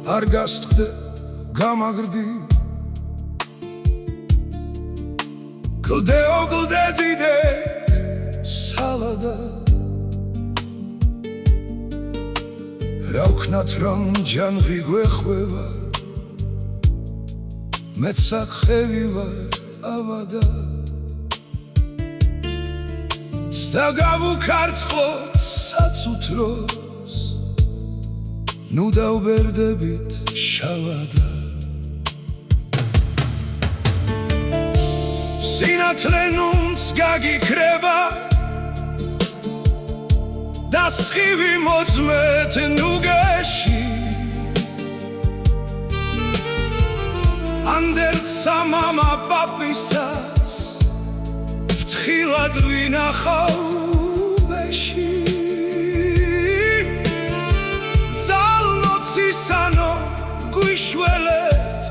არ გასწრდე გამაგრდი კლდეო კლდე დიდე სალადა რა ვქნათ რომ ჯანღი გვეხვევა მეც საყხევი ვარ ავადა ცდა გავუქარწყლოთ საცუთროს ნუ დავბერდებით შავადა სინათლე ნუნც გაგიქრება და სხივი მოძმეთ ნუგეში ანდერცა მამა პაპისას ფრთხილად ვინახავ უბეში ძალნოცისანო გვიშველეთ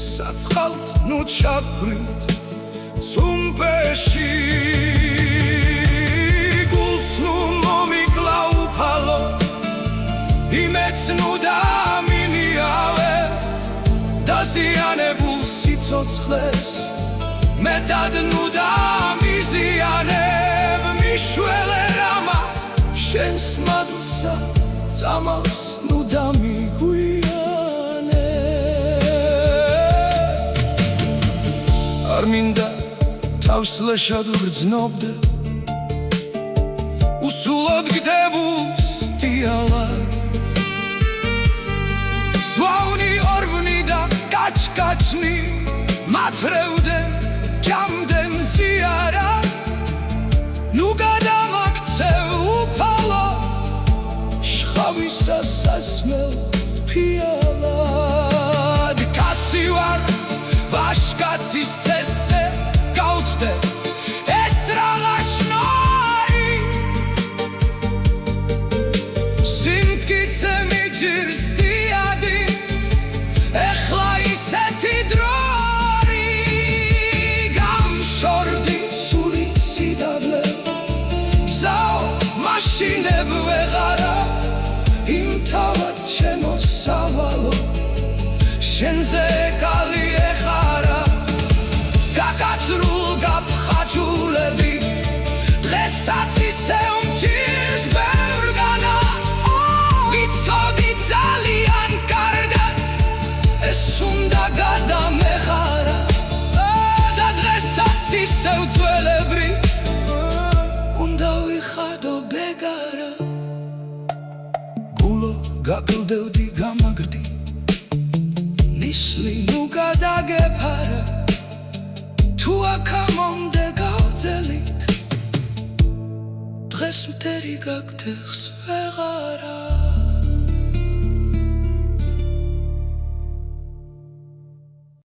საწყალთ ნუ ჩაქვით ცუმპეში გულს ნუ მომიკლაუფალო იმეც ნუ დამინიავე დაზიანებულ სიცოცხლეს მეტად ნუ დამიზიანებ მიშველე რამა შენს მადლსა წამალს ნუ დამიგვიანე არ მინდა თავს ლეშად ვგრძნობდე უსულოდ გდებულს დიალად სვავნი ორბნი და კაჩკაჩნი მათრევდნენ ჯამდენ ზიარად ნუ გადამაქცევ უფალო შხავისა სასმელ ფიალად კაცი ვარ ვაშკაცის წესზე გავხდე ეს რაღაც შნარი სიმტკიცე მიჭირს დიადი ეხლა ისეთი დრო მაშინებ ვეღარა იმთავად ჩემო სავალო შენზე კალი ეხარა გაკაცრულ გაფხაჭულები დღესაც ისე უმჭირს ბევრგანა ვიცოდი ძალიან კარგად ეს უნდა გადამეხარა და დღესაც ისევ ძველებრი უნდა ვიხადო ბეგარა გულო გაკლდევდი გამაგრდი ნისლი ნუ გადაგეფარა თუ აქამდე გავძელით დღეს მტერი გაგდეხს ვეღარა